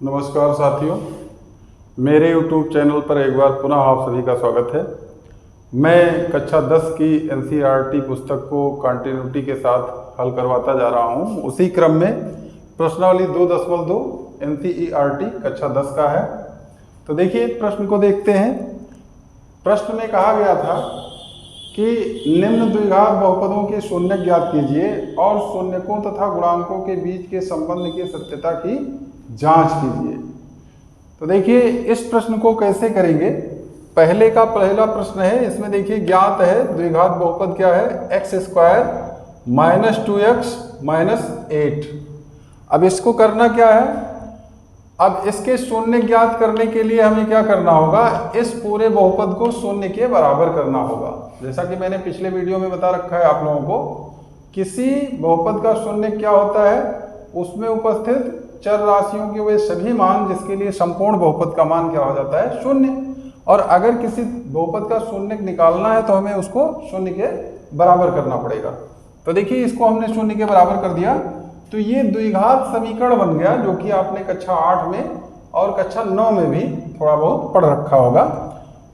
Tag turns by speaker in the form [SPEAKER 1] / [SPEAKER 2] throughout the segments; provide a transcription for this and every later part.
[SPEAKER 1] नमस्कार साथियों, मेरे YouTube चैनल पर एक बार पुनः आप सभी का स्वागत है। मैं कक्षा 10 की NCERT पुस्तक को कंटिन्यूटी के साथ हल करवाता जा रहा हूं। उसी क्रम में प्रश्नावली 2.2 NCERT कक्षा 10 का है। तो देखिए प्रश्न को देखते हैं। प्रश्न में कहा गया था कि निम्न द्विघात बहुपदों के शून्य ज्ञात कीजिए और शून्यकों तथा गुणांकों के बीच के संबंध की सत्यता की जांच कीजिए। तो देखिए इस प्रश्न को कैसे करेंगे। पहला प्रश्न है, इसमें देखिए ज्ञात है द्विघात बहुपद क्या है, x² - 2x - 8। अब इसको करना क्या है, अब इसके शून्य ज्ञात करने के लिए हमें क्या करना होगा, इस पूरे बहुपद को शून्य के बराबर करना होगा। जैसा कि मैंने पिछले वीडियो में बता रखा है आप लोगों को, किसी बहुपद का शून्य क्या होता है, उसमें उपस्थित चर राशियों के वे सभी मान जिसके लिए संपूर्ण बहुपद का मान क्या हो जाता है, शून्य। और अगर किसी बहुपद का शून्य निकालना है तो हमें उसको शून्य के बराबर करना पड़ेगा। तो देखिए इसको हमने शून्य के बराबर कर दिया तो ये द्विघात समीकरण बन गया, जो कि आपने कक्षा 8 में और कक्षा 9 में भी थोड़ा बहुत पढ़ रखा होगा।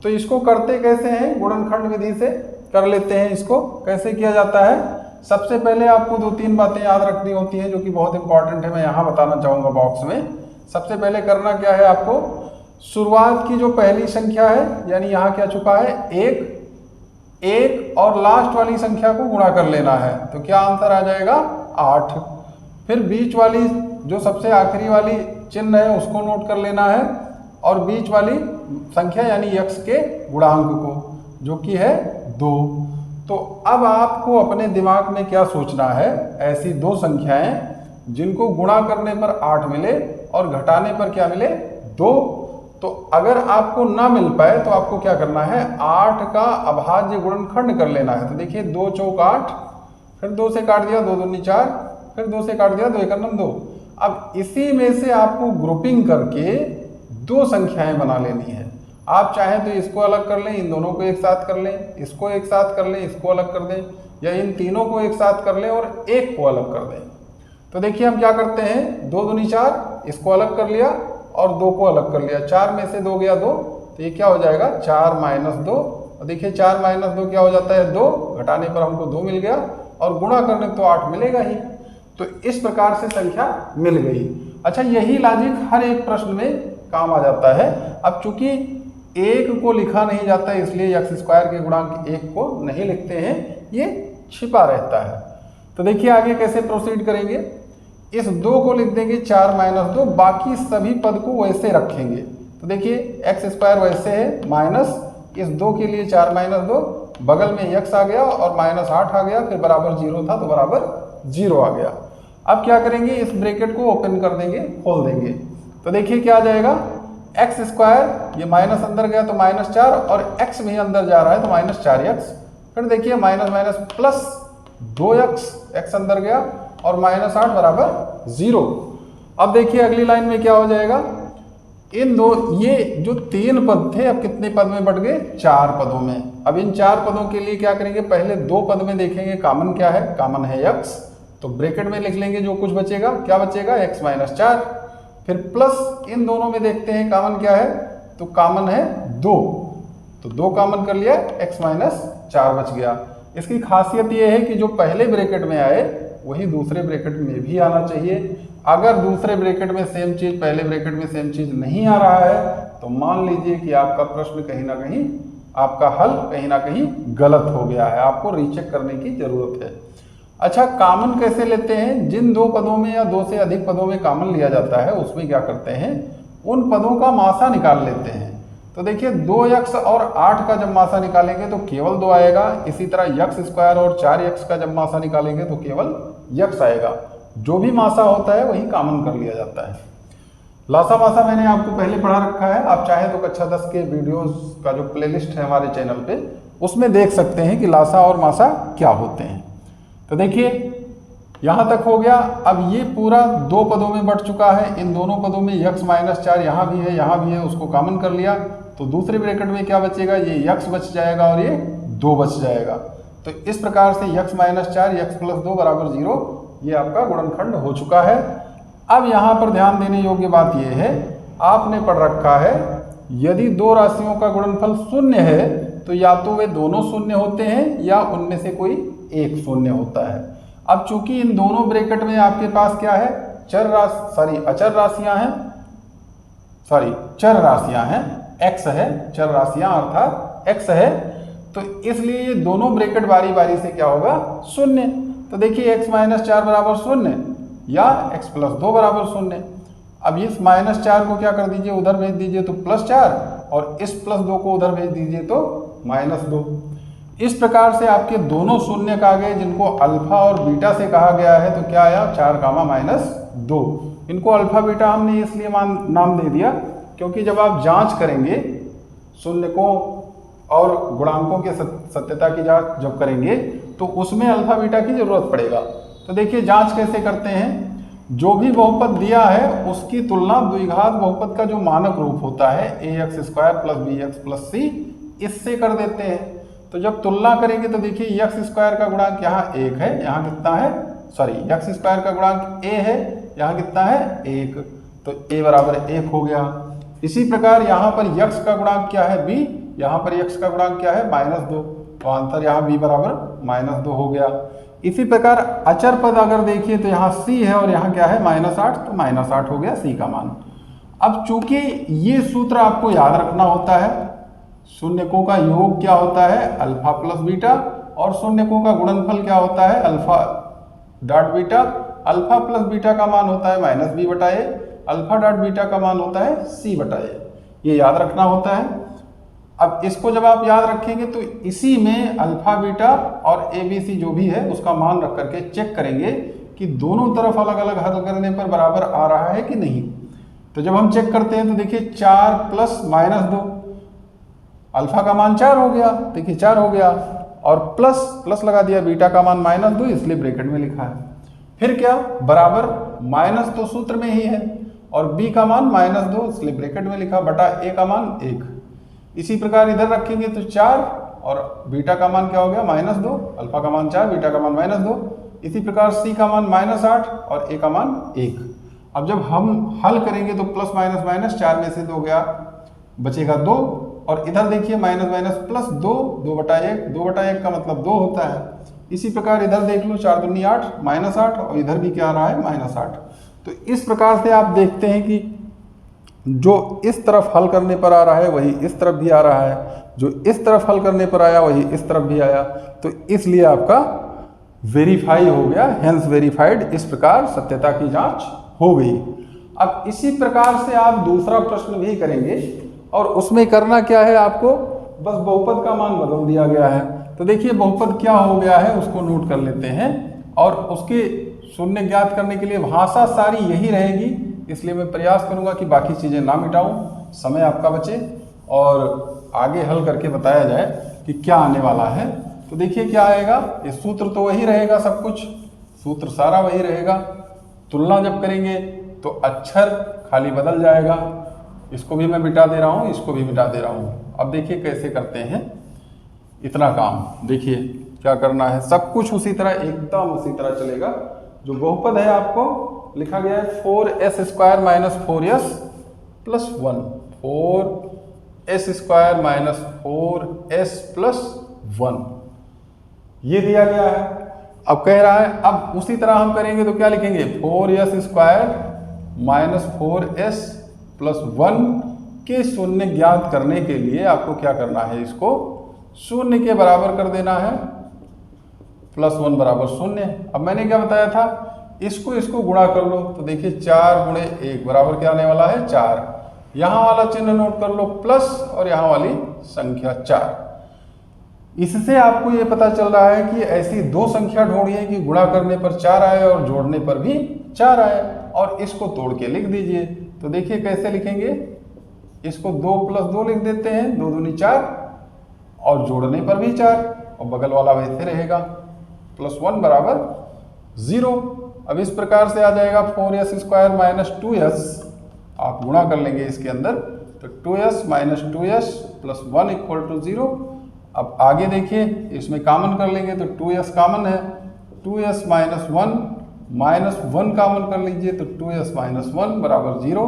[SPEAKER 1] तो इसको करते कैसे हैं, गुणनखंड विधि से कर लेते हैं। इसको कैसे किया जाता है, सबसे पहले आपको 2-3 बातें याद रखनी होती हैं जो कि बहुत इंपॉर्टेंट है, मैं यहाँ बताना चाहूँगा बॉक्स में। सबसे पहले करना क्या है, आपको शुरुआत की जो पहली संख्या है, यानी यहाँ क्या छुपा है, 1 और लास्ट वाली संख्या को गुणा कर लेना है। तो क्या आंसर आ जाएगा, 8। फिर बीच वाली जो सबसे आखिरी वाली चिन्ह है उसको नोट कर लेना है, और बीच वाली संख्या यानी x के गुणांक को, जो कि है 2। तो अब आपको अपने दिमाग में क्या सोचना है, ऐसी दो संख्याएं जिनको गुणा करने पर 8 मिले और घटाने पर क्या मिले, 2। तो अगर आपको ना मिल पाए तो आपको क्या करना है, 8 का अभाज्य गुणनखंड कर लेना है। तो देखिए 2 चौक 8, फिर 2 से काट दिया, 2 दूनी 4, फिर 2 से काट दिया, 2 एकम 2। अब इसी में से आपको ग्रुपिंग करके दो संख्याएं बना लेनी है। आप चाहें तो इसको अलग कर लें, इन दोनों को एक साथ कर लें, इसको एक साथ कर लें, इसको अलग कर दें, या इन तीनों को एक साथ कर लें और एक को अलग कर दें। तो देखिए हम क्या करते हैं, 2 दूनी 4, इसको अलग कर लिया और 2 को अलग कर लिया। 4 में से 2 गया 2, तो ये क्या हो जाएगा, 4 - 2। और देखिए 4 - 2 क्या हो जाता है, 2। घटाने पर हमको 2 मिल गया और गुणा करने तो 8 मिलेगा ही। तो इस प्रकार से संख्या मिल गई। अच्छा, यही लॉजिक हर एक प्रश्न में काम आ जाता है। अब चूंकि 1 को लिखा नहीं जाता है इसलिए x² के गुणांक 1 को नहीं लिखते हैं, ये छिपा रहता है। तो देखिए आगे कैसे प्रोसीड करेंगे, इस 2 को लिख देंगे 4 - 2, बाकी सभी पद को वैसे रखेंगे। तो देखिए x² वैसे है, माइनस इस 2 के लिए 4 - 2, बगल में x आ गया और -8 आ गया, फिर बराबर 0 था तो बराबर 0 आ गया। अब क्या करेंगे, इस ब्रैकेट को ओपन कर देंगे, खोल देंगे। तो देखिए क्या आ जाएगा, x², ये माइनस अंदर गया तो -4, और x भी अंदर जा रहा है तो -4x। फिर देखिए माइनस प्लस 2x, x अंदर गया और -8 बराबर 0। अब देखिए अगली लाइन में क्या हो जाएगा, इन दो, ये जो 3 पद थे अब कितने पद में बढ़ गए, 4 पदों में। अब इन 4 पदों के लिए क्या करेंगे, पहले 2 पद में देखेंगे कॉमन क्या है, कॉमन है x, तो ब्रैकेट में लिख लेंगे जो कुछ बचेगा, क्या बचेगा, x - 4। फिर प्लस इन दोनों में देखते हैं कॉमन क्या है, तो कॉमन है 2, तो 2 कॉमन कर लिया, x - 4 बच गया। इसकी खासियत ये है कि जो पहले ब्रैकेट में आए वही दूसरे ब्रैकेट में भी आना चाहिए। अगर दूसरे ब्रैकेट में सेम चीज, पहले ब्रैकेट में सेम चीज नहीं आ रहा है तो मान लीजिए कि आपका प्रश्न कहीं ना कहीं, आपका हल कहीं ना कहीं गलत हो गया है, आपको रीचेक करने की जरूरत है। अच्छा, कॉमन कैसे लेते हैं, जिन 2 पदों में या 2 से अधिक पदों में कॉमन लिया जाता है उसमें क्या करते हैं, उन पदों का मासा निकाल लेते हैं। तो देखिए 2x और 8 का जब मासा निकालेंगे तो केवल 2 आएगा। इसी तरह x² और 4x का जब मासा निकालेंगे तो केवल x आएगा। जो भी मासा होता है वही कॉमन कर लिया जाता है। लासा मासा मैंने आपको पहले पढ़ा रखा है, आप चाहे तो कक्षा 10 के वीडियोस का जो प्लेलिस्ट है हमारे चैनल पे, उसमें देख सकते हैं कि लासा और मासा क्या होते हैं। तो देखिए यहाँ तक हो गया। अब ये पूरा 2 पदों में बढ़ चुका है, इन दोनों पदों में x - 4 यहाँ भी है, यहाँ भी है, उसको कॉमन कर लिया। तो दूसरे ब्रैकेट में क्या बचेगा, ये x बच जाएगा और ये 2 बच जाएगा। तो इस प्रकार से x - 4 x + 2 बराबर 0, ये आपका गुणनखंड हो चुका है। अब यहाँ पर ध्यान देने योग्य बात यह है, आपने पढ़ रखा है यदि दो राशियों का गुणनफल शून्य है तो या तो वे दोनों शून्य होते हैं या उनमें से कोई एक शून्य होता है। अब चूंकि इन दोनों ब्रैकेट में आपके पास क्या है, चर राशियां हैं, x है, चर राशियां अर्थात x है, तो इसलिए ये दोनों ब्रैकेट बारी बारी से क्या होगा, शून्य। तो देखिए x माइनस 4 बराबर शून्य या x प्लस 2 बराबर शून्य। अब इस माइनस 4 को क्या कर दीजिए, उधर भेज दीजिए तो प्लस 4, और इस प्लस 2 को उधर भेज दीजिए तो माइनस 2। इस प्रकार से आपके दोनों शून्य आ गए जिनको अल्फा और बीटा से कहा गया है। तो क्या आया, 4 कामा माइनस 2। इनको अल्फा बीटा हमने इसलिए नाम दे दिया क्योंकि जब आप जांच करेंगे शून्य को और गुणांकों के सत्यता की जांच जब करेंगे तो उसमें अल्फा बीटा की जरूरत पड़ेगा। तो देखिए जांच कैसे करते हैं, जो भी बहुपद दिया है उसकी तुलना द्विघात बहुपद का जो मानक रूप होता है ax² + bx + c, इससे कर देते हैं। तो जब तुलना करेंगे तो देखिए x² का गुणांक यहाँ 1 है, यहाँ कितना है, x² का गुणांक a है, यहाँ कितना है 1, तो a बराबर 1 हो गया। इसी प्रकार यहाँ पर x का गुणांक क्या है, b, यहाँ पर x का गुणांक क्या है, -2, तो आंसर यहाँ b बराबर -2 हो गया। इसी प्रकार अचर पद अगर देखिए तो यहाँ c है और यहाँ क्या है, -8, तो -8 हो गया c का मान। अब चूंकि ये सूत्र आपको याद रखना होता है, शून्यकों का योग क्या होता है, अल्फा प्लस बीटा, और शून्यकों का गुणनफल क्या होता है, alpha dot beta. Alpha plus beta का मान होता है -b/a, अल्फा डॉट बीटा का मान होता है c/a, ये याद रखना होता है। अब इसको जब आप याद रखेंगे तो इसी में अल्फा बीटा और ABC जो भी है उसका मान रख करके चेक करेंगे कि दोनों तरफ अलग अलग हल करने पर बराबर आ रहा है कि नहीं। तो जब हम चेक करते हैं तो देखिए 4 + -2, अल्फा का मान 4 हो गया, देखिए 4 हो गया, और प्लस लगा दिया, बीटा का मान -2 इसलिए ब्रैकेट में लिखा है। फिर क्या, बराबर माइनस तो सूत्र में ही है और b का मान -2 इसलिए ब्रैकेट में लिखा, बटा a का मान 1। इसी प्रकार इधर रखेंगे तो 4 और बीटा का मान क्या हो गया, -2, अल्फा का मान 4, बीटा का मान -2। इसी प्रकार c का मान -8 और a का मान 1। अब जब हम हल करेंगे तो प्लस माइनस 4 में से 2 गया, बचेगा 2, और इधर देखिए माइनस प्लस 2, 2/1, 2/1 का मतलब 2 होता है। इसी प्रकार इधर देख लो, 4 दूनी 8, -8, और इधर भी क्या आ रहा है, -8। तो इस प्रकार से आप देखते हैं कि जो इस तरफ हल करने पर आ रहा है वही इस तरफ भी आ रहा है, जो इस तरफ हल करने पर आया वही इस तरफ भी आया, तो इसलिए आपका वेरीफाई हो गया, हेंस वेरीफाइड। इस प्रकार सत्यता की जांच हो गई। अब इसी प्रकार से आप दूसरा प्रश्न भी करेंगे और उसमें करना क्या है, आपको बस बहुपद का मान बदल दिया गया है। तो देखिए बहुपद क्या हो गया है उसको नोट कर लेते हैं, और उसके शून्य ज्ञात करने के लिए भाषा सारी यही रहेगी, इसलिए मैं प्रयास करूंगा कि बाकी चीज़ें ना मिटाऊं, समय आपका बचे और आगे हल करके बताया जाए कि क्या आने वाला है। तो देखिए क्या आएगा, ये सूत्र तो वही रहेगा, सब कुछ सूत्र सारा वही रहेगा। तुलना जब करेंगे तो अक्षर खाली बदल जाएगा, इसको भी मैं मिटा दे रहा हूँ, इसको भी मिटा दे रहा हूँ। अब देखिए कैसे करते हैं इतना काम, देखिए क्या करना है, सब कुछ उसी तरह, एकदम उसी तरह चलेगा। जो बहुपद है आपको लिखा गया है 4s² - 4s + 1, 4s² - 4s + 1, ये दिया गया है। अब कह रहा है, अब उसी तरह हम करेंगे तो क्या लिखेंगे, 4s² - 4s + 1 के शून्य ज्ञात करने के लिए आपको क्या करना है, इसको शून्य के बराबर कर देना है, +1 बराबर 0। अब मैंने क्या बताया था, इसको गुणा कर लो, तो देखिए 4 × 1 बराबर क्या आने वाला है, 4। यहाँ वाला चिन्ह नोट कर लो प्लस, और यहाँ वाली संख्या 4। इससे आपको ये पता चल रहा है कि ऐसी दो संख्या ढूंढिए कि गुणा करने पर 4 आए और जोड़ने पर भी 4 आए, और इसको तोड़ के लिख दीजिए। तो देखिए कैसे लिखेंगे, इसको 2 + 2 लिख देते हैं, 2 दूनी 4, और जोड़ने पर भी 4, और बगल वाला वैसे रहेगा, +1 बराबर 0। अब इस प्रकार से आ जाएगा 4s² - 2s, आप गुणा कर लेंगे इसके अंदर, तो 2s - 2s + 1 = 0। अब आगे देखिए, इसमें कॉमन कर लेंगे तो 2s कॉमन है, 2s - 1 -1 कॉमन कर लीजिए तो 2s - 1 बराबर 0।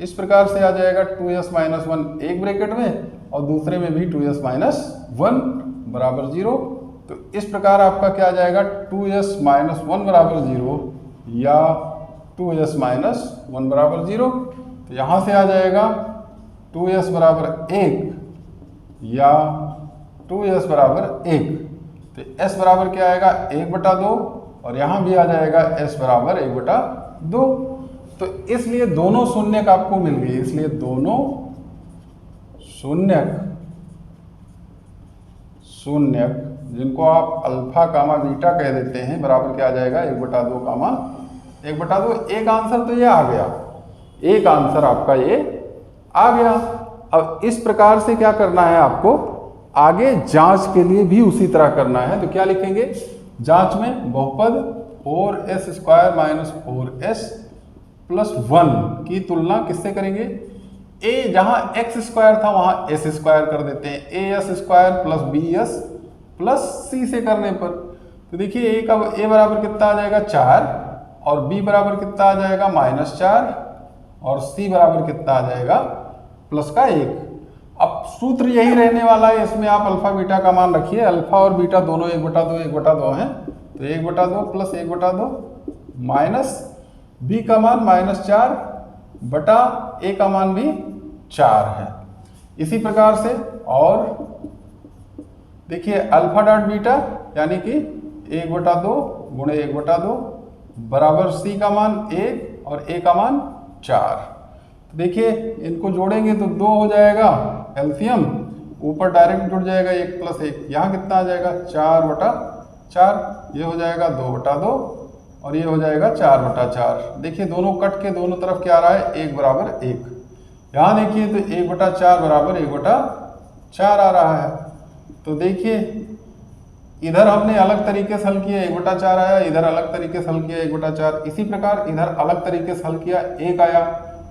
[SPEAKER 1] इस प्रकार से आ जाएगा 2s - 1 एक ब्रैकेट में और दूसरे में भी 2s - 1 बराबर 0। तो इस प्रकार आपका क्या आ जाएगा 2s - 1 बराबर 0 या 2s - 1 बराबर 0। तो यहाँ से आ जाएगा 2s बराबर 1 या 2s बराबर 1। तो s बराबर क्या आएगा 1/2 और यहाँ भी आ जाएगा s बराबर 1/2। तो इसलिए दोनों शून्यक आपको मिल गए, इसलिए दोनों शून्यक जिनको आप अल्फा कामा बीटा कह देते हैं बराबर क्या आ जाएगा 1/2 कामा 1/2। एक आंसर तो ये आ गया, एक आंसर आपका ये आ गया। अब इस प्रकार से क्या करना है आपको, आगे जांच के लिए भी उसी तरह करना है। तो क्या लिखेंगे, जांच में बहुपद 4s² - 4s + 1 की तुलना किससे करेंगे, a जहां x² था वहां s² कर देते हैं, as² + bs + c से करने पर। तो देखिए a बराबर कितना आ जाएगा 4 और b बराबर कितना आ जाएगा -4 और c बराबर कितना आ जाएगा +1। अब सूत्र यही रहने वाला है, इसमें आप अल्फा बीटा का मान रखिए। अल्फा और बीटा दोनों 1/2 1/2 हैं, तो 1/2 + 1/2 माइनस b का मान -4 बटा a का मान भी 4 है। इसी प्रकार से और देखिए अल्फा डॉट बीटा यानी कि 1/2 गुणे 1/2 बराबर c का मान 1 और a का मान 4। देखिए इनको जोड़ेंगे तो 2 हो जाएगा एलसीएम, ऊपर डायरेक्ट जुड़ जाएगा 1 + 1, यहाँ कितना आ जाएगा 4/4, ये हो जाएगा 2/2 और ये हो जाएगा 4/4। देखिए दोनों कट के दोनों तरफ क्या आ रहा है 1 बराबर 1। यहाँ देखिए तो 1/4 बराबर 1/4 आ रहा है। तो देखिए इधर हमने अलग तरीके से हल किया 1/4 आया, इधर अलग तरीके से हल किया 1/4। इसी प्रकार इधर अलग तरीके से हल किया 1 आया,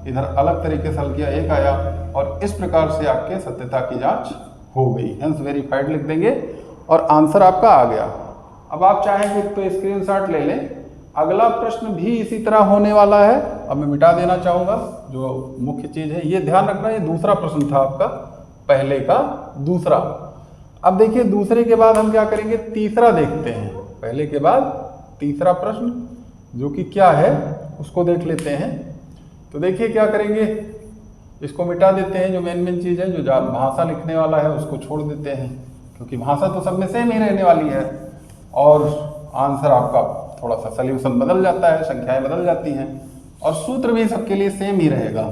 [SPEAKER 1] इधर अलग तरीके से हल किया 1 आया और इस प्रकार से आपके सत्यता की जांच हो गई, हेंस वेरीफाइड लिख देंगे और आंसर आपका आ गया। अब आप चाहेंगे तो स्क्रीनशॉट ले लें। अगला प्रश्न भी इसी तरह होने वाला है। अब मैं मिटा देना चाहूँगा जो मुख्य चीज़ है, ये ध्यान रखना, ये दूसरा प्रश्न था आपका, पहले का दूसरा। अब देखिए दूसरे के बाद हम क्या करेंगे, तीसरा देखते हैं। पहले के बाद तीसरा प्रश्न जो कि क्या है उसको देख लेते हैं। तो देखिए क्या करेंगे, इसको मिटा देते हैं, जो मेन चीज़ है, जो भाषा लिखने वाला है उसको छोड़ देते हैं, क्योंकि भाषा तो सब में सेम ही रहने वाली है और आंसर आपका थोड़ा सा सॉल्यूशन बदल जाता है, संख्याएं बदल जाती हैं और सूत्र भी सबके लिए सेम ही रहेगा।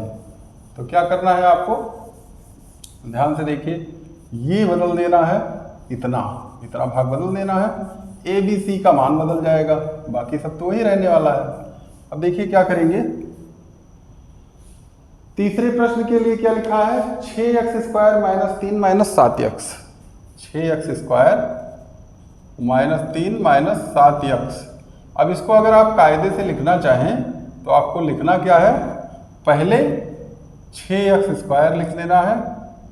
[SPEAKER 1] तो क्या करना है आपको, ध्यान से देखिए, ये बदल देना है, इतना भाग बदल देना है, ए बी सी का मान बदल जाएगा, बाकी सब तो वही रहने वाला है। अब देखिए क्या करेंगे, तीसरे प्रश्न के लिए क्या लिखा है, 6x² - 3 - 7x, 6x² - 3 - 7x। अब इसको अगर आप कायदे से लिखना चाहें तो आपको लिखना क्या है, पहले 6x² लिख लेना है,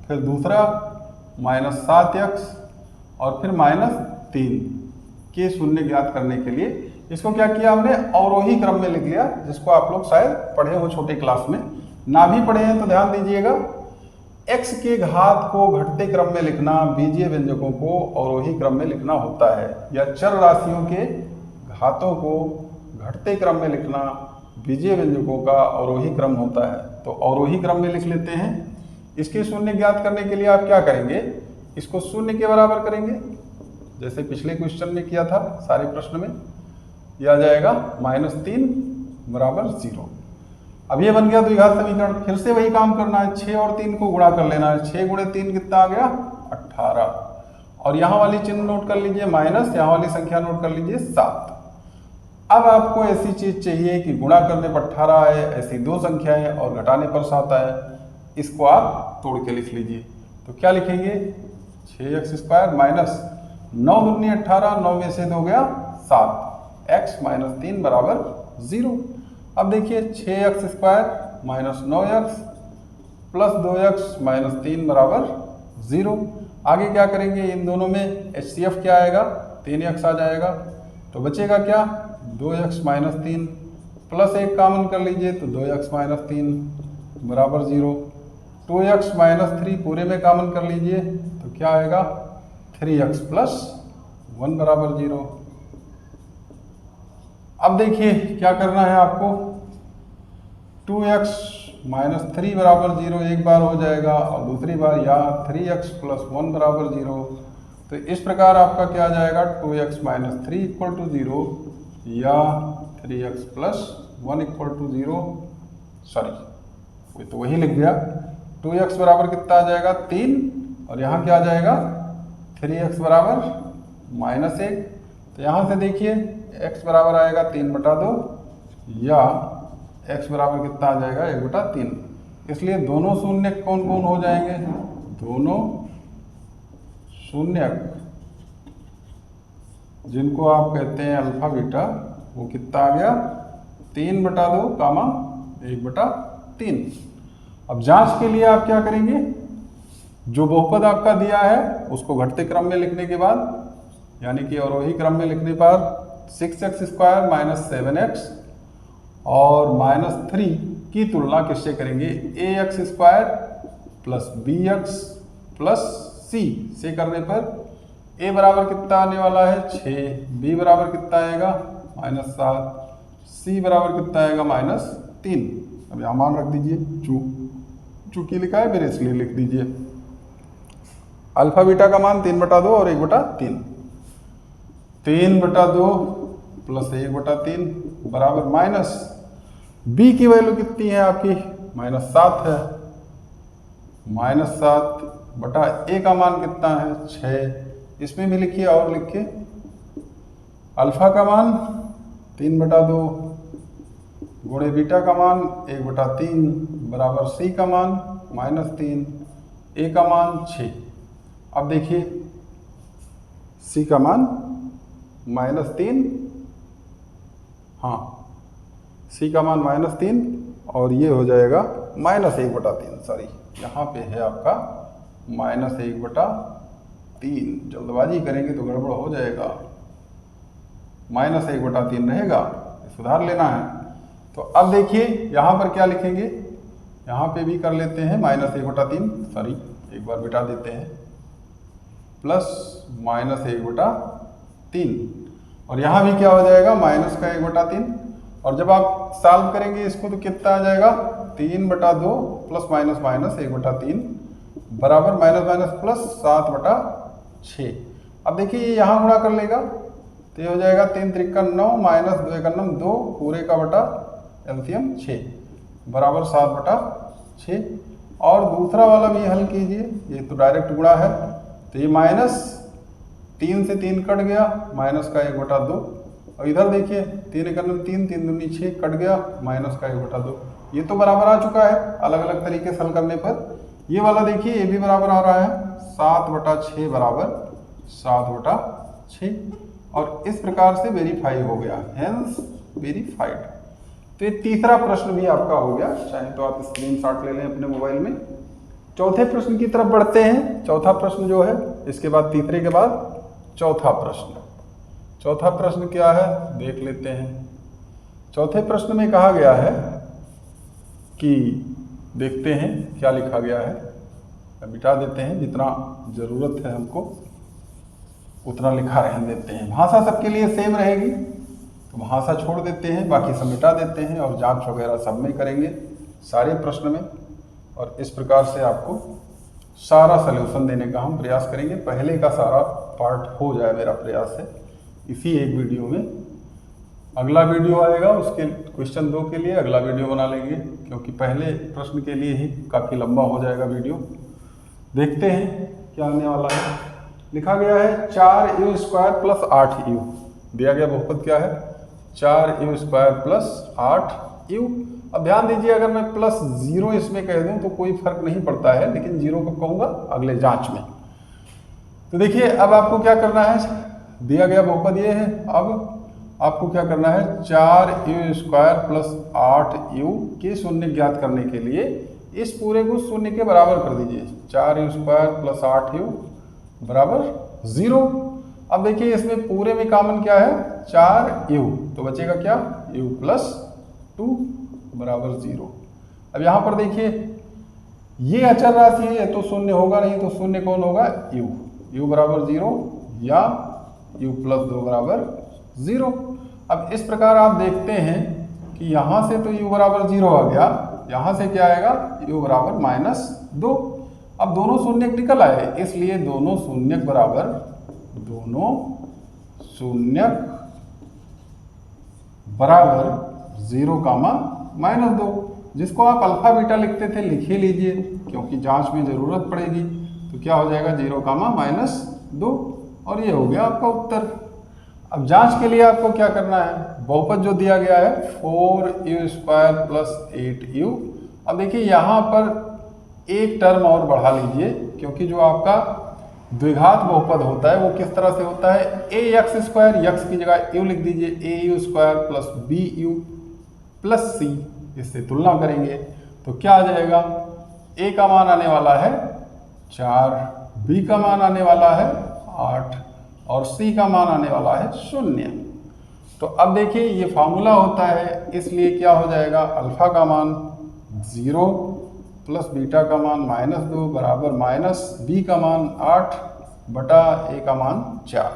[SPEAKER 1] फिर दूसरा -7x और फिर -3 के शून्य ज्ञात करने के लिए इसको क्या किया हमने, अवरोही क्रम में लिख लिया, जिसको आप लोग शायद पढ़े हो छोटी क्लास में, ना भी पढ़े हैं तो ध्यान दीजिएगा। x के घात को घटते क्रम में लिखना, बीजीय व्यंजकों को अवरोही क्रम में लिखना होता है, या चर राशियों के घातों को घटते क्रम में लिखना बीजीय व्यंजकों का अवरोही क्रम होता है। तो अवरोही क्रम में लिख लेते हैं। इसके शून्य ज्ञात करने के लिए आप क्या करेंगे, इसको शून्य के बराबर करेंगे, जैसे पिछले क्वेश्चन में किया था, सारे प्रश्न में यह आ जाएगा -3 बराबर 0। अब ये बन गया द्विघात समीकरण। फिर से वही काम करना है, 6 और 3 को गुणा कर लेना है, 6 × 3 कितना आ गया 18 और यहाँ वाली चिन्ह नोट कर लीजिए माइनस, यहाँ वाली संख्या नोट कर लीजिए 7। अब आपको ऐसी चीज चाहिए कि गुणा करने पर 18 आए, ऐसी दो संख्याएं और घटाने पर 7 आए, इसको आप तोड़ के लिख लीजिए। तो क्या लिखेंगे, 6x² माइनस 9 दूनी 18, 9 में से 2 गया 7, x - 3 बराबर 0। अब देखिए 6x² minus 9x plus 2x - 3 बराबर 0। आगे क्या करेंगे, इन दोनों में HCF क्या आएगा, 3x आ जाएगा, तो बचेगा क्या 2x माइनस 3 प्लस 1 कामन कर लीजिए तो 2x माइनस 3 बराबर 0। 2x माइनस 3 पूरे में कामन कर लीजिए तो क्या आएगा 3x प्लस 1 बराबर 0। अब देखिए क्या करना है आपको, 2x माइनस 3 बराबर 0 एक बार हो जाएगा और दूसरी बार यहाँ 3x प्लस 1 बराबर 0। तो इस प्रकार आपका क्या आ जाएगा 2x माइनस 3 इक्वल टू 0 या 3x plus 1 equal to 0। Sorry तो वही लिख दिया। 2x बराबर कितना आ जाएगा 3 और यहाँ क्या आ जाएगा 3x बराबर माइनस 1। तो यहाँ से देखिए x बराबर आएगा 3/2 या x बराबर कितना आ जाएगा 1/3। इसलिए दोनों शून्य कौन कौन हो जाएंगे, दोनों शून्य जिनको आप कहते हैं अल्फा बीटा, वो कितना आ गया 3/2 कामा 1/3। अब जांच के लिए आप क्या करेंगे, जो बहुपद आपका दिया है उसको घटते क्रम में लिखने के बाद यानी कि अवरोही क्रम में लिखने पर 6x² माइनस 7x और माइनस 3 की तुलना किससे करेंगे, ax² plus bx plus c से करने पर a बराबर कितना आने वाला है 6, b बराबर कितना आएगा -7, c बराबर कितना आएगा -3। अब यहाँ मान रख दीजिए, चूंकि लिखा है फिर इसलिए लिख दीजिए। अल्फा बीटा का मान 3/2 और 1/3। 3/2 प्लस 1/3 बराबर माइनस b की वैल्यू कितनी है आपकी -7 है, -7 बटा a का मान कितना है 6। इसमें भी लिखिए और लिखिए, अल्फा का मान 3/2 गुणे बीटा का मान 1/3 बराबर c का मान -3, a का मान 6। अब देखिए c का मान -3, हाँ c का मान -3 और ये हो जाएगा -1/3। सॉरी यहाँ पे है आपका -1/3, जल्दबाजी करेंगे तो गड़बड़ हो जाएगा, -1/3 रहेगा, सुधार लेना है। तो अब देखिए यहाँ पर क्या लिखेंगे, यहाँ पे भी कर लेते हैं -1/3, सॉरी एक बार बिठा देते हैं, प्लस -1/3 और यहाँ भी क्या हो जाएगा माइनस का 1/3। और जब आप सॉल्व करेंगे इसको तो कितना आ जाएगा 3/2 प्लस माइनस 1/3 बराबर माइनस प्लस 7/6। अब देखिए ये यहाँ गुणा कर लेगा तो ये हो जाएगा 3 त्रिका 9 माइनस 2 एका 2 पूरे का बटा एलसीएम 6 बराबर 7/6। और दूसरा वाला भी हल कीजिए, ये तो डायरेक्ट गुणा है तो ये -3 से 3 कट गया, माइनस का 1/2 और इधर देखिए 3 एका 3 3 दूनी 6 कट गया, माइनस का 1/2। ये तो बराबर आ चुका है अलग अलग तरीके से हल करने पर। ये वाला देखिए ये भी बराबर आ रहा है 7/6 बराबर 7/6 और इस प्रकार से वेरीफाई हो गया, हेंस वेरीफाइड। तो ये तीसरा प्रश्न भी आपका हो गया, चाहे तो आप स्क्रीनशॉट ले लें अपने मोबाइल में। चौथे प्रश्न की तरफ बढ़ते हैं। चौथा प्रश्न जो है इसके बाद तीसरे के बाद चौथा प्रश्न। चौथा प्रश्न क्या है देख लेते हैं। चौथे प्रश्न में कहा गया है कि देखते हैं क्या लिखा गया है, मिटा देते हैं, जितना ज़रूरत है हमको उतना लिखा रहने देते हैं। भाषा सबके लिए सेम रहेगी तो भाषा छोड़ देते हैं, बाकी सब मिटा देते हैं और जांच वगैरह सब में करेंगे सारे प्रश्न में। और इस प्रकार से आपको सारा सलूशन देने का हम प्रयास करेंगे। पहले का सारा पार्ट हो जाए मेरा प्रयास है इसी एक वीडियो में। अगला वीडियो आएगा उसके क्वेश्चन 2 के लिए अगला वीडियो बना लेंगे, क्योंकि पहले प्रश्न के लिए ही काफ़ी लंबा हो जाएगा वीडियो। देखते हैं क्या आने वाला है। लिखा गया है 4u² प्लस 8u। दिया गया बहुपद क्या है 4u² प्लस 8u। अब ध्यान दीजिए अगर मैं +0 इसमें कह दूं तो कोई फर्क नहीं पड़ता है, लेकिन 0 कब कहूँगा अगले जांच में। तो देखिए अब आपको क्या करना है, दिया गया बहुपद ये है। अब आपको क्या करना है 4u² प्लस 8u के शून्य ज्ञात करने के लिए इस पूरे को शून्य के बराबर कर दीजिए। 4u² प्लस 8u बराबर 0। अब देखिए इसमें पूरे में कॉमन क्या है 4u, तो बचेगा क्या u प्लस 2 बराबर 0। अब यहाँ पर देखिए ये अचर राशि है तो शून्य होगा नहीं, तो शून्य कौन होगा u बराबर 0 या u प्लस 2 बराबर 0। अब इस प्रकार आप देखते हैं कि यहाँ से तो u बराबर 0 आ गया, यहाँ से क्या आएगा u बराबर -2। अब दोनों शून्यक निकल आए, इसलिए दोनों शून्यक बराबर -0, जिसको आप अल्फा बीटा लिखते थे लिख ही लीजिए क्योंकि जांच में जरूरत पड़ेगी। तो क्या हो जाएगा 0, -2, और ये हो गया आपका उत्तर। अब जांच के लिए आपको क्या करना है, बहुपद जो दिया गया है 4u² प्लस 8u। अब देखिए यहाँ पर एक टर्म और बढ़ा लीजिए क्योंकि जो आपका द्विघात बहुपद होता है वो किस तरह से होता है, ax², यक्स की जगह u लिख दीजिए, au² plus bu plus c, इससे तुलना करेंगे तो क्या आ जाएगा, a का मान आने वाला है 4, b का मान आने वाला है 8 और c का मान आने वाला है 0। तो अब देखिए ये फार्मूला होता है, इसलिए क्या हो जाएगा, अल्फा का मान 0 प्लस बीटा का मान -2 बराबर माइनस b का मान 8 बटा a का मान 4।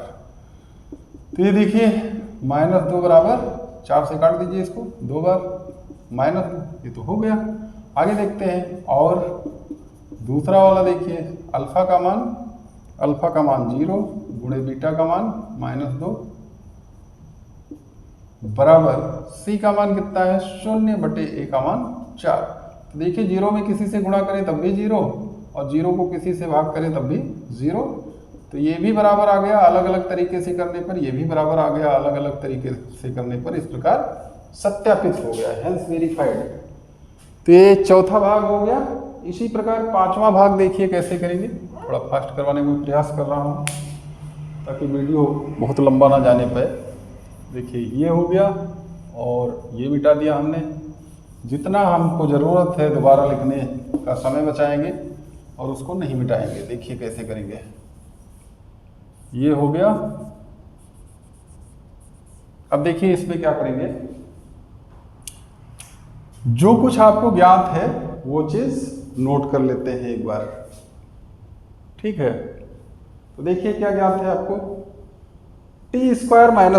[SPEAKER 1] तो ये देखिए -2 बराबर 4 से काट दीजिए इसको 2 बार, -2, ये तो हो गया। आगे देखते हैं और दूसरा वाला देखिए, अल्फा का मान 0 गुणे बीटा का मान -2 बराबर c का मान कितना है 0 बटे a का मान 4। देखिए 0 में किसी से गुणा करें तब भी 0 और 0 को किसी से भाग करें तब भी 0, तो ये भी बराबर आ गया अलग अलग तरीके से करने पर, ये भी बराबर आ गया अलग अलग तरीके से करने पर। इस प्रकार सत्यापित हो गया, हेंस वेरीफाइड। तो ये चौथा भाग हो गया। इसी प्रकार पांचवा भाग देखिए कैसे करेंगे, थोड़ा फास्ट करवाने का प्रयास कर रहा हूँ ताकि वीडियो बहुत लंबा ना जाने पाए। देखिए ये हो गया और ये मिटा दिया हमने, जितना हमको ज़रूरत है दोबारा लिखने का समय बचाएंगे और उसको नहीं मिटाएंगे। देखिए कैसे करेंगे, ये हो गया। अब देखिए इसमें क्या करेंगे, जो कुछ आपको ज्ञात है वो चीज़ नोट कर लेते हैं एक बार, ठीक है। तो देखिए क्या ज्ञात है आपको, t² -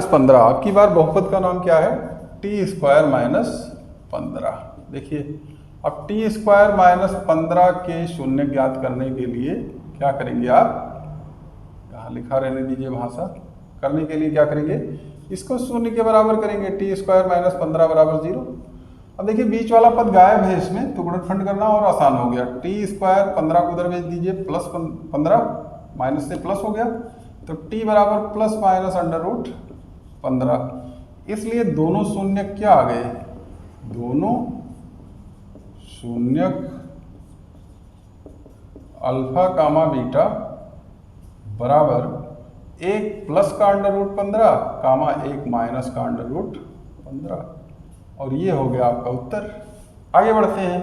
[SPEAKER 1] 15। आपकी बार बहुपद का नाम क्या है, t² - 15। देखिए अब t² - 15 के शून्य ज्ञात करने के लिए क्या करेंगे, आप यहाँ लिखा रहने दीजिए भाषा, करने के लिए क्या करेंगे, इसको शून्य के बराबर करेंगे, t² - 15 बराबर 0। अब देखिए बीच वाला पद गायब है इसमें, तो गुणनखंड करना और आसान हो गया। t² 15 को उधर भेज दीजिए, प्लस 15 माइनस से प्लस हो गया, तो t बराबर प्लस माइनस √15। इसलिए दोनों शून्यक क्या आ गए, दोनों शून्यक अल्फा कामा बीटा बराबर एक प्लस का √15 कामा एक माइनस का √15, और ये हो गया आपका उत्तर। आगे बढ़ते हैं,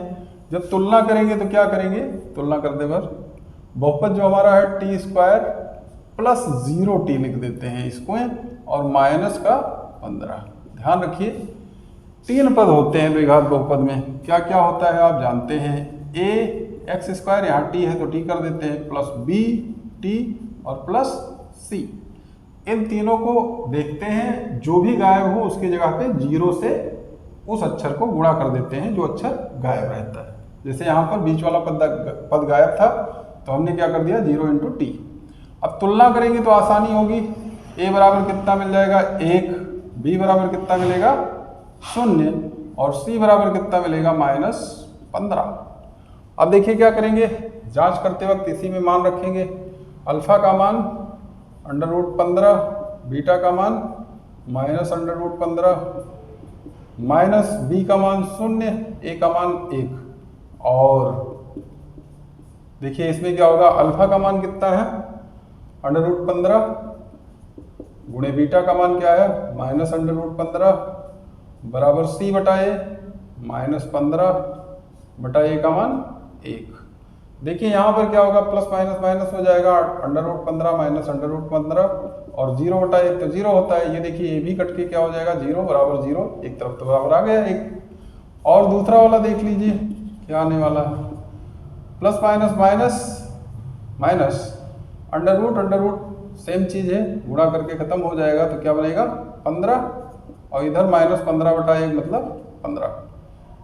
[SPEAKER 1] जब तुलना करेंगे तो क्या करेंगे, तुलना करते बार बहुपद जो हमारा है t² प्लस 0t लिख देते हैं इसको, और माइनस का 15। ध्यान रखिए 3 पद होते हैं द्विघात बहुपद में, क्या क्या होता है आप जानते हैं, ax², यहाँ t है तो t कर देते हैं, प्लस b t और प्लस c। इन तीनों को देखते हैं, जो भी गायब हो उसकी जगह पे 0 से उस अक्षर को गुणा कर देते हैं जो अक्षर गायब रहता है। जैसे यहाँ पर बीच वाला पद गायब था तो हमने क्या कर दिया, 0 × t। अब तुलना करेंगे तो आसानी होगी, a बराबर कितना मिल जाएगा 1, b बराबर कितना मिलेगा 0 और c बराबर कितना मिलेगा -15। अब देखिए क्या करेंगे, जांच करते वक्त इसी में मान रखेंगे, अल्फा का मान √15, बीटा का मान -√15, माइनस b का मान 0, a का मान 1। और देखिए इसमें क्या होगा, अल्फा का मान कितना है √15 गुणे बीटा का मान क्या है -√15 बराबर c बटा a, -15 बटा a का मान 1। देखिए यहाँ पर क्या होगा, प्लस माइनस माइनस हो जाएगा, √15 माइनस √15 और 0/1 तो 0 होता है। ये देखिए ये भी कट के क्या हो जाएगा, 0 बराबर 0, एक तरफ तो बराबर आ गया एक। और दूसरा वाला देख लीजिए क्या आने वाला है, plus minus minus minus √√, same चीज है, गुणा करके खत्म हो जाएगा तो क्या बनेगा 15, और इधर -15/1 मतलब 15।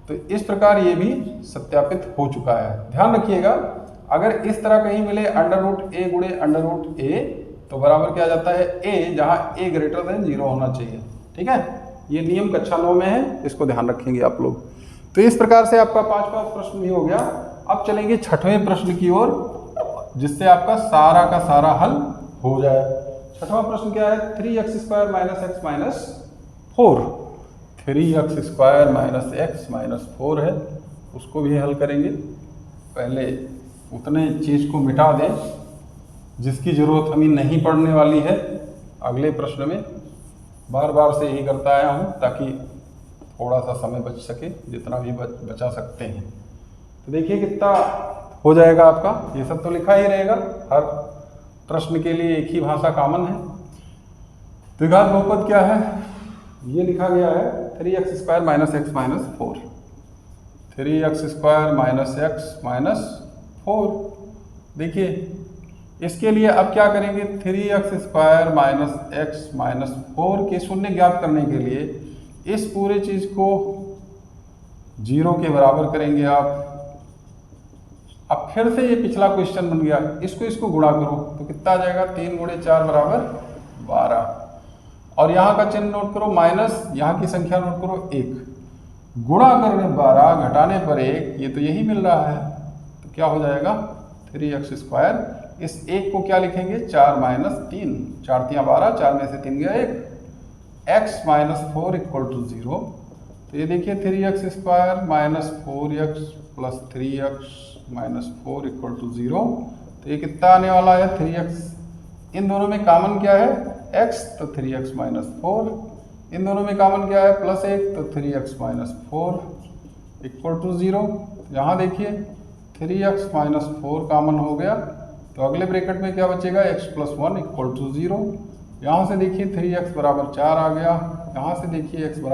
[SPEAKER 1] तो इस प्रकार ये भी सत्यापित हो चुका है। ध्यान रखिएगा, अगर इस तरह कहीं मिले √a गुणे √a तो बराबर क्या आ जाता है a, जहां a ग्रेटर देन 0 होना चाहिए। ठीक है, ये नियम कक्षा 9 में है, इसको ध्यान रखेंगे आप लोग। तो इस प्रकार से आपका 5वां प्रश्न भी हो गया। अब चलेंगे 6वें प्रश्न की ओर, जिससे आपका सारा का सारा हल हो जाए। 6वां प्रश्न क्या है, 3x² - x - 4। 3x² - x - 4 है, उसको भी हल करेंगे। पहले उतने चीज को मिटा दें जिसकी जरूरत हमें नहीं पड़ने वाली है। अगले प्रश्न में बार बार से यही करता आया हूँ ताकि थोड़ा सा समय बच सके, जितना भी बचा सकते हैं। तो देखिए कितना हो जाएगा आपका, ये सब तो लिखा ही रहेगा, हर प्रश्न के लिए एक ही भाषा कॉमन है। द्विघात बहुपद क्या है, ये लिखा गया है 3x² - x - 4। 3x² - x - 4। देखिए इसके लिए अब क्या करेंगे, 3x² - x - 4 के शून्य ज्ञात करने के लिए इस पूरे चीज को 0 के बराबर करेंगे आप। अब फिर से ये पिछला क्वेश्चन बन गया, इसको गुणा करो तो कितना आ जाएगा, 3 × 4 = 12। और यहाँ का चिन्ह नोट करो माइनस, यहाँ की संख्या नोट करो 1। गुणा करने 12 घटाने पर 1, ये तो यही मिल रहा है। तो क्या हो जाएगा 3x², इस 1 को क्या लिखेंगे 4 - 3, 4 × 12, 4 में से 3 गया 1, x - 4 = 0। तो ये देखिए 3x² - 4x + 3x - 4 = 0। तो ये कितना आने वाला है 3x, इन दोनों में कॉमन क्या है x, तो 3x - 4, इन दोनों में कॉमन क्या है +1, तो 3x - 4 = 0। यहाँ देखिए 3x - 4 कॉमन हो गया, तो अगले ब्रैकेट में क्या बचेगा x + 1 = 0। यहाँ से देखिए 3x = 4 आ गया, यहाँ से देखिए x =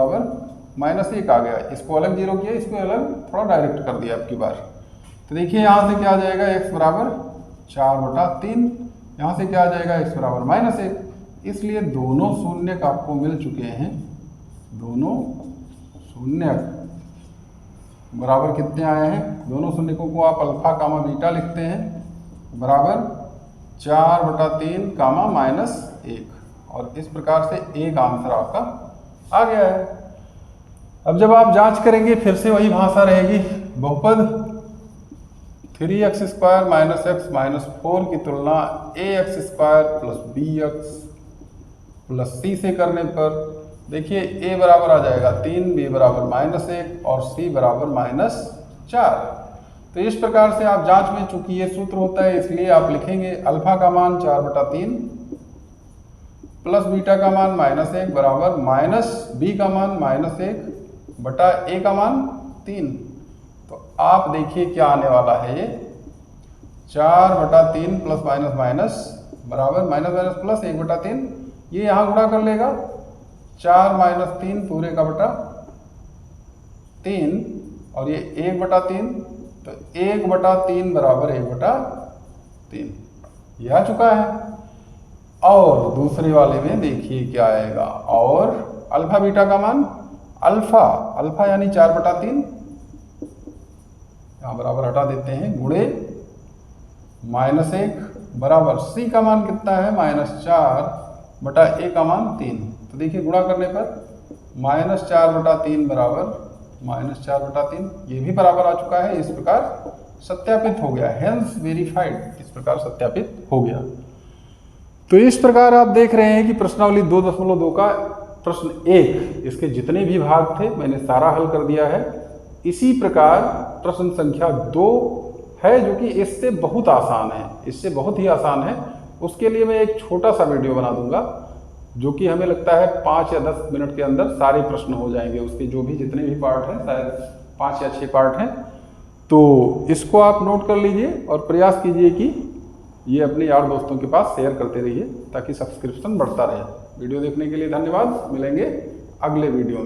[SPEAKER 1] -1 आ गया। इसको अलग 0 किया, इसको अलग थोड़ा डायरेक्ट कर दिया आपकी बार। तो देखिए यहाँ से क्या आ जाएगा x = 4/3, यहाँ से क्या आ जाएगा x = -1। इसलिए दोनों शून्य आपको मिल चुके हैं, दोनों शून्य बराबर कितने आए हैं, दोनों शून्यकों को आप अल्फा कामा बीटा लिखते हैं, बराबर 4/3 कामा -1। और इस प्रकार से एक आंसर आपका आ गया है। अब जब आप जांच करेंगे फिर से वही भाषा रहेगी, बहुपद 3x² - x - 4 की तुलना ax² + bx + c से करने पर देखिए a बराबर आ जाएगा 3, b बराबर -1 और c बराबर -4। तो इस प्रकार से आप जांच में, चूंकि ये सूत्र होता है इसलिए आप लिखेंगे अल्फा का मान 4/3 प्लस बीटा का मान -1 बराबर -b का मान -1 बटा a का मान 3। तो आप देखिए क्या आने वाला है, ये 4/3 प्लस माइनस माइनस बराबर माइनस प्लस 1/3, ये यहाँ गुणा कर लेगा 4 - 3 पूरे का बटा 3 और ये 1/3, तो 1/3 बराबर 1/3 ये आ चुका है। और दूसरे वाले में देखिए क्या आएगा, और अल्फा बीटा का मान अल्फा यानी 4/3 यहाँ बराबर हटा देते हैं, गुणे -1 बराबर c का मान कितना है -4 बटा a का मान 3। तो देखिए गुणा करने पर -4/3 बराबर -4/3, ये भी बराबर आ चुका है। इस प्रकार सत्यापित हो गया, हेंस वेरीफाइड, इस प्रकार सत्यापित हो गया। तो इस प्रकार आप देख रहे हैं कि प्रश्नावली 2.2 का प्रश्न 1, इसके जितने भी भाग थे मैंने सारा हल कर दिया है। इसी प्रकार प्रश्न संख्या 2 है जो कि इससे बहुत आसान है, इससे बहुत ही आसान है। उसके लिए मैं एक छोटा सा वीडियो बना दूंगा जो कि हमें लगता है 5 या 10 मिनट के अंदर सारे प्रश्न हो जाएंगे। उसके जो भी जितने भी पार्ट हैं, शायद 5 या 6 पार्ट हैं, तो इसको आप नोट कर लीजिए और प्रयास कीजिए कि ये अपने यार दोस्तों के पास शेयर करते रहिए ताकि सब्सक्रिप्शन बढ़ता रहे। वीडियो देखने के लिए धन्यवाद। मिलेंगे अगले वीडियो में।